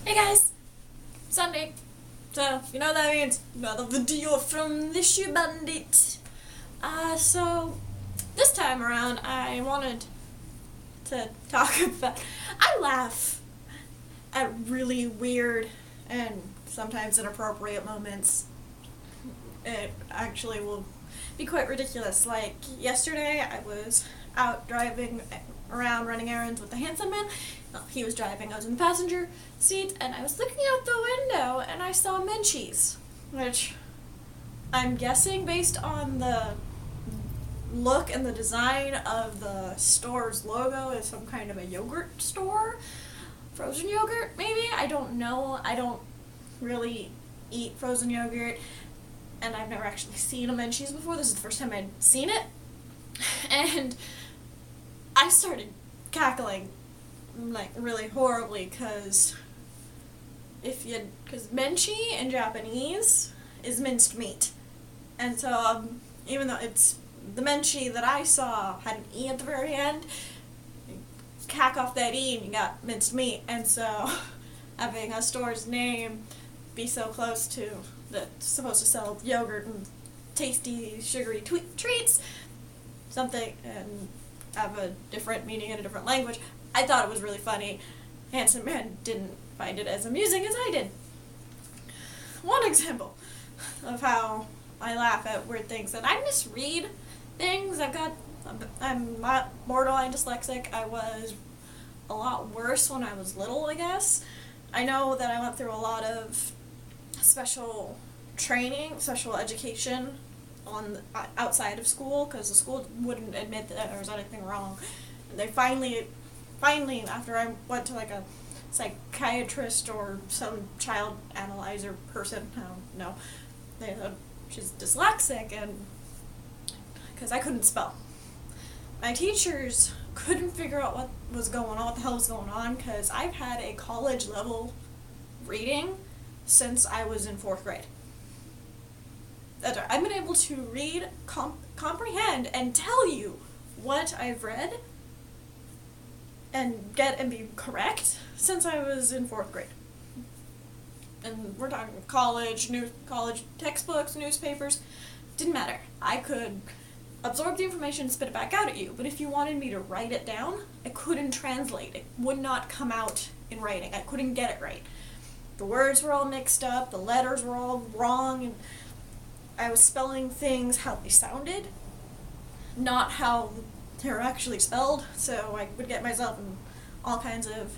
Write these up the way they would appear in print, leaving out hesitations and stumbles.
Hey guys! Sunday. So, you know what that means? Another video from the ShoeBandit. So, this time around I wanted to talk about... I laugh at really weird and sometimes inappropriate moments. It actually will be quite ridiculous. Like, yesterday I was out driving around running errands with the handsome man. Well, he was driving, I was in the passenger seat, and I was looking out the window and I saw Menchie's, which I'm guessing based on the look and the design of the store's logo is some kind of a yogurt store. Frozen yogurt, maybe? I don't know. I don't really eat frozen yogurt, and I've never actually seen a Menchie's before. This is the first time I'd seen it, and I started cackling like really horribly because Menchie in Japanese is minced meat, and so even though it's the Menchie that I saw had an E at the very end, you cack off that E and you got minced meat, and so having a store's name be so close to that's supposed to sell yogurt and tasty sugary treats, something, and have a different meaning in a different language. I thought it was really funny. Handsome man didn't find it as amusing as I did. One example of how I laugh at weird things, and I misread things. I'm not borderline dyslexic. I was a lot worse when I was little, I guess. I know that I went through a lot of special training, special education outside of school, because the school wouldn't admit that there was anything wrong. And they finally, after I went to like a psychiatrist or some child analyzer person, I don't know, they said she's dyslexic, and because I couldn't spell. My teachers couldn't figure out what was going on, what the hell was going on, because I've had a college level reading since I was in 4th grade. I've been able to read, comprehend, and tell you what I've read and be correct since I was in 4th grade. And we're talking college textbooks, newspapers, didn't matter. I could absorb the information and spit it back out at you, but if you wanted me to write it down, I couldn't translate. It would not come out in writing. I couldn't get it right. The words were all mixed up, the letters were all wrong, and I was spelling things how they sounded, not how they were actually spelled, so I would get myself in all kinds of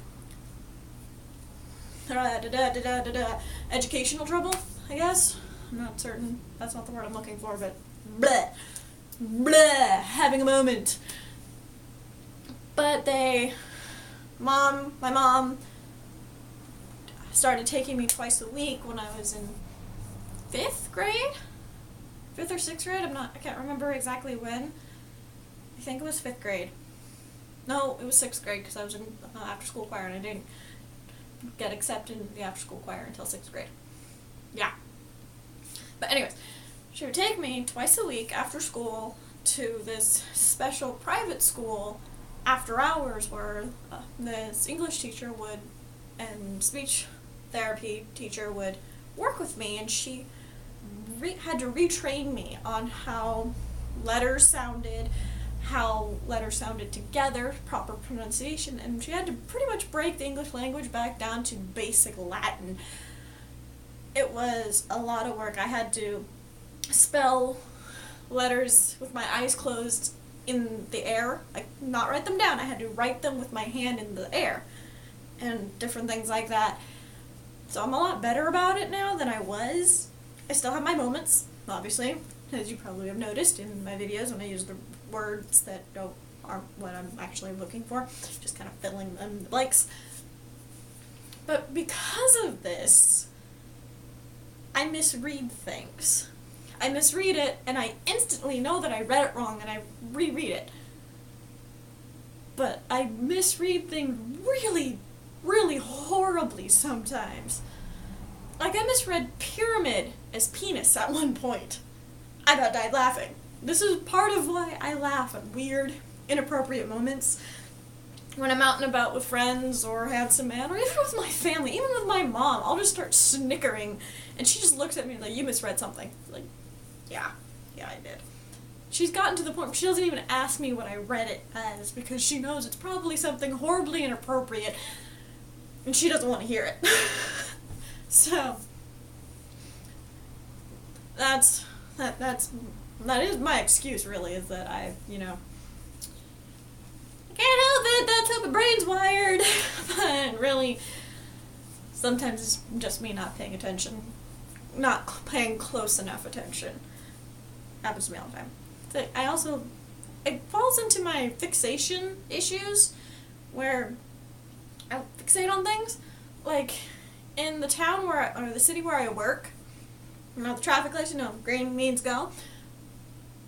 educational trouble, I guess. I'm not certain. That's not the word I'm looking for, but bleh. Bleh. Having a moment. But my mom started taking me twice a week when I was in 5th grade? 5th or 6th grade? I can't remember exactly when. I think it was 5th grade. No, it was 6th grade because I was in after-school choir and I didn't get accepted in the after-school choir until 6th grade. Yeah. But anyways, she would take me twice a week after school to this special private school after hours where this English teacher and speech therapy teacher would work with me, and she had to retrain me on how letters sounded together, proper pronunciation, and she had to pretty much break the English language back down to basic Latin. It was a lot of work. I had to spell letters with my eyes closed in the air, like not write them down. I had to write them with my hand in the air and different things like that. So I'm a lot better about it now than I was. I still have my moments, obviously, as you probably have noticed in my videos when I use the words that aren't what I'm actually looking for, just kind of filling in the blanks. But because of this, I misread things. I misread it, and I instantly know that I read it wrong, and I reread it. But I misread things really, really horribly sometimes. Like, I misread pyramid as penis at one point. I about died laughing. This is part of why I laugh at weird, inappropriate moments. when I'm out and about with friends or handsome man, or even with my family, even with my mom, I'll just start snickering, and she just looks at me like, you misread something. Like, yeah, I did. She's gotten to the point where she doesn't even ask me what I read it as, because she knows it's probably something horribly inappropriate, and she doesn't want to hear it. So, that is my excuse, really, is that I can't help it, that's how my brain's wired. But really, sometimes it's just me not paying attention. Not paying close enough attention. Happens to me all the time. So it falls into my fixation issues, where I fixate on things. Like, in the town or the city where I work, the traffic lights, green means go.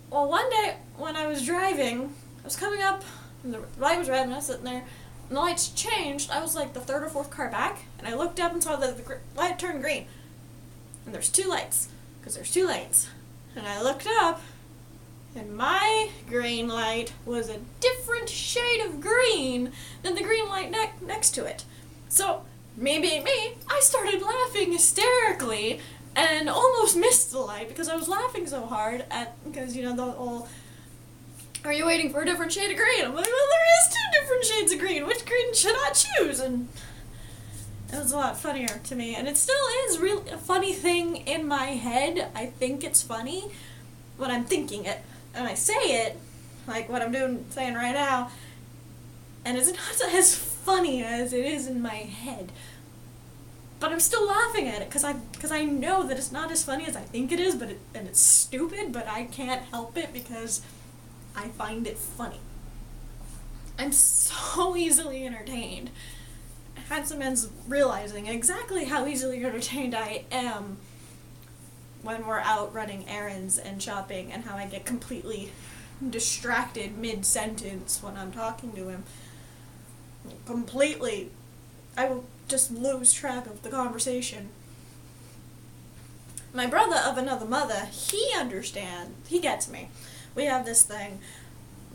Well, one day, when I was driving, I was coming up, and the light was red, and I was sitting there, and the lights changed. I was like the third or fourth car back, and I looked up and saw that the light turned green. And there's two lights, because there's two lanes. And I looked up, and my green light was a different shade of green than the green light next to it. So, me being me, I started laughing hysterically, and almost missed the light because I was laughing so hard because the whole, are you waiting for a different shade of green? I'm like, well, there is two different shades of green. Which green should I choose? And it was a lot funnier to me. And it still is really a funny thing in my head. I think it's funny when I'm thinking it. And I say it, like what I'm saying right now, and it's not as funny as it is in my head. But I'm still laughing at it because I know that it's not as funny as I think it is, and it's stupid, but I can't help it because I find it funny. I'm so easily entertained. Handsome Man's realizing exactly how easily entertained I am when we're out running errands and shopping, and how I get completely distracted mid-sentence when I'm talking to him. Completely. I will just lose track of the conversation. My brother of another mother, he understands. He gets me. We have this thing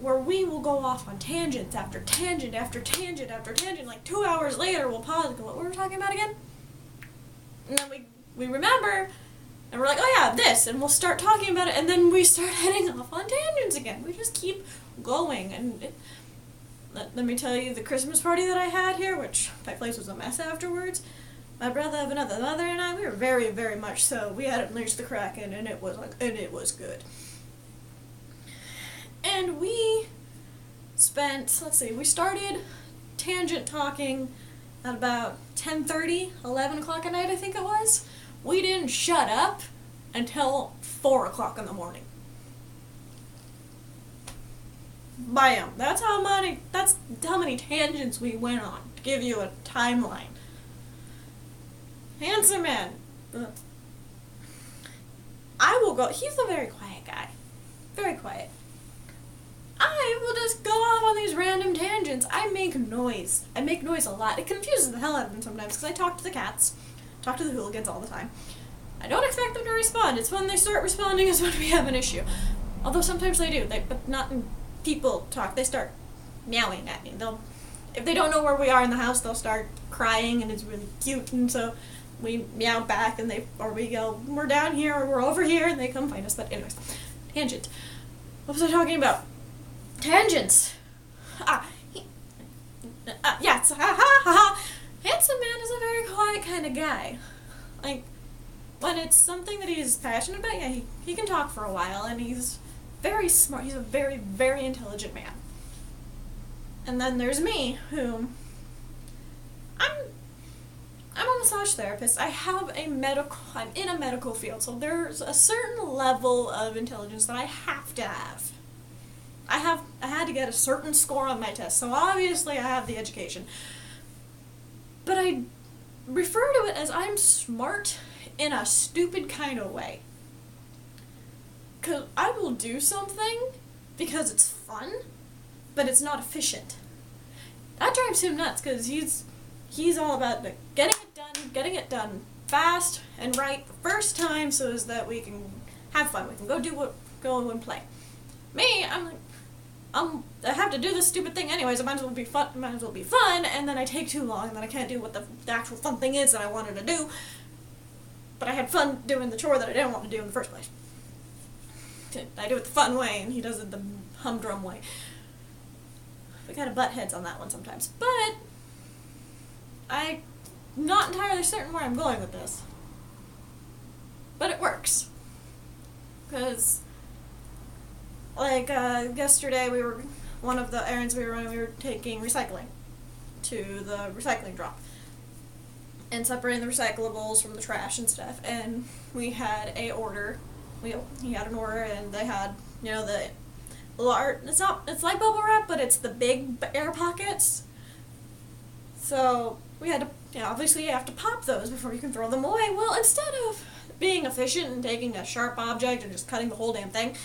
where we will go off on tangents after tangent after tangent after tangent. Like 2 hours later, we'll pause and go, what were we talking about again? And then we remember, and we're like, oh yeah, this, and we'll start talking about it, and then we start heading off on tangents again. We just keep going, and let me tell you, the Christmas party that I had here, which my place was a mess afterwards, my brother of another mother and I, we were very, very much so. We hadn't reached the Kraken, and it was good. And we spent, we started tangent talking at about 10:30, 11 o'clock at night, I think it was. We didn't shut up until 4 o'clock in the morning. Bam. That's how many tangents we went on, to give you a timeline. Handsome Man. I will go, he's a very quiet guy. Very quiet. I will just go off on these random tangents. I make noise. I make noise a lot. It confuses the hell out of them sometimes, because I talk to the cats, talk to the hooligans all the time. I don't expect them to respond. It's when they start responding is when we have an issue. Although sometimes they do, but not in people talk. They start meowing at me. If they don't know where we are in the house, they'll start crying, and it's really cute, and so we meow back, and or we go, we're down here, or we're over here, and they come find us. But anyways, tangent. What was I talking about? Tangents. Yes. Handsome Man is a very quiet kind of guy. Like, when it's something that he's passionate about, yeah, he can talk for a while, and he's very smart. He's a very, very intelligent man. And then there's me, who I'm a massage therapist. I'm in a medical field, so there's a certain level of intelligence that I have to have. I had to get a certain score on my test, so obviously I have the education. But I refer to it as I'm smart in a stupid kind of way. Because I will do something because it's fun, but it's not efficient. That drives him nuts, because he's all about getting it done fast and right the first time, so as that we can have fun. We can go and play. Me, I'm like, I have to do this stupid thing anyways, it might as well be fun, and then I take too long, and then I can't do what the actual fun thing is that I wanted to do. But I had fun doing the chore that I didn't want to do in the first place. I do it the fun way, and he does it the humdrum way. We kind of butt heads on that one sometimes. But I'm not entirely certain where I'm going with this. But it works. Because, like, yesterday one of the errands we were running, we were taking recycling to the recycling drop. And separating the recyclables from the trash and stuff. And we had a order. He had an order, and they had, you know, the large, it's like bubble wrap, but it's the big air pockets. So we had to, you know, obviously you have to pop those before you can throw them away. Well, instead of being efficient and taking a sharp object and just cutting the whole damn thing,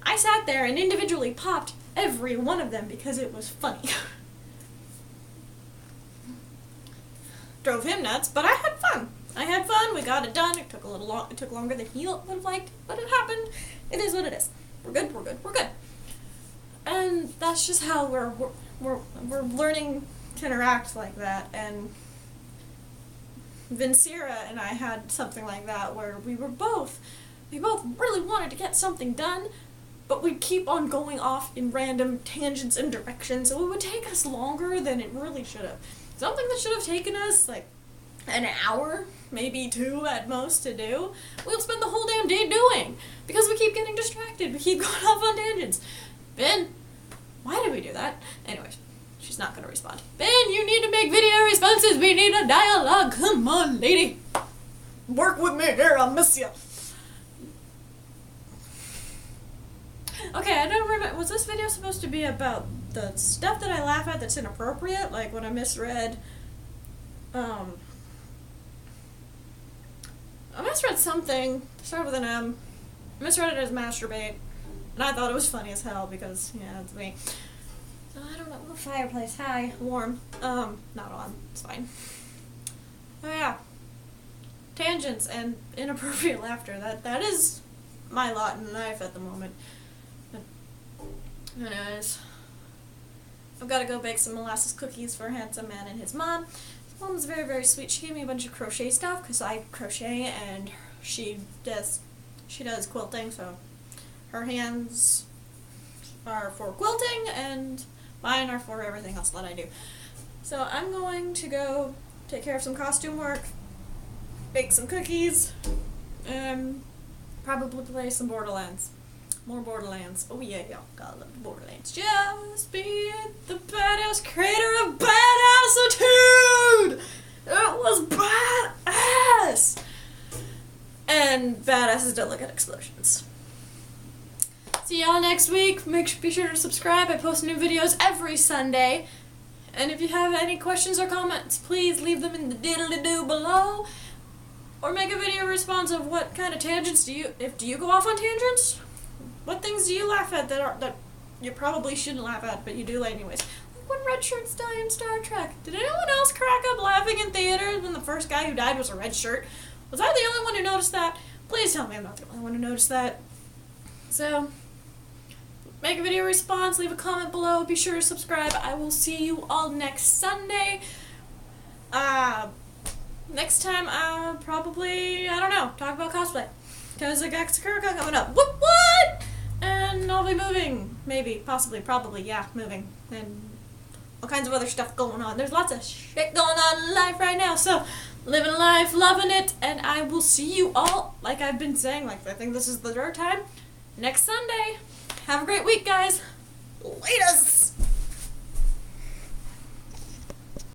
I sat there and individually popped every one of them because it was funny. Drove him nuts, but I had fun. We got it done. It took a little long. It took longer than he would have liked, but it happened. It is what it is. We're good. And that's just how we're learning to interact like that. And Vincera and I had something like that where we both really wanted to get something done, but we'd keep on going off in random tangents and directions, so it would take us longer than it really should have. Something that should have taken us like an hour, maybe 2 at most to do, we'll spend the whole damn day doing, because we keep getting distracted, we keep going off on tangents. Ben, why did we do that? Anyways, she's not gonna respond. Ben, you need to make video responses, we need a dialogue, come on, lady. Work with me here, I'll miss you. Okay, I don't remember, was this video supposed to be about the stuff that I laugh at that's inappropriate, like when I misread, I misread something, started with an M, misread it as masturbate, and I thought it was funny as hell because, yeah, it's me. So I don't know, oh, fireplace, hi, warm, not on, it's fine. Oh yeah, tangents and inappropriate laughter, that is my lot in life at the moment. But, anyways, I've got to go bake some molasses cookies for Handsome Man and his mom. His mom was very, very sweet. She gave me a bunch of crochet stuff because I crochet and she does quilting, so her hands are for quilting and mine are for everything else that I do. So I'm going to go take care of some costume work, bake some cookies, and probably play some Borderlands. More Borderlands. Oh yeah, gotta love the Borderlands. Just be the badass creator of badassitude! It was badass! And badasses don't look at explosions. See y'all next week. Be sure to subscribe. I post new videos every Sunday. And if you have any questions or comments, please leave them in the diddly-doo below. Or make a video response of what kind of tangents do you go off on tangents? What things do you laugh at that you probably shouldn't laugh at, but you do anyways? Like when red shirts die in Star Trek. Did anyone else crack up laughing in theaters when the first guy who died was a red shirt? Was I the only one who noticed that? Please tell me I'm not the only one who noticed that. So, make a video response, leave a comment below, be sure to subscribe. I will see you all next Sunday. Next time, probably, I don't know, talk about cosplay. Because I got Sakura coming up. What? And I'll be moving. Maybe, possibly, probably, yeah, moving. And all kinds of other stuff going on. There's lots of shit going on in life right now. So, living life, loving it, and I will see you all, like I've been saying, like I think this is the third time, next Sunday. Have a great week, guys. Laters!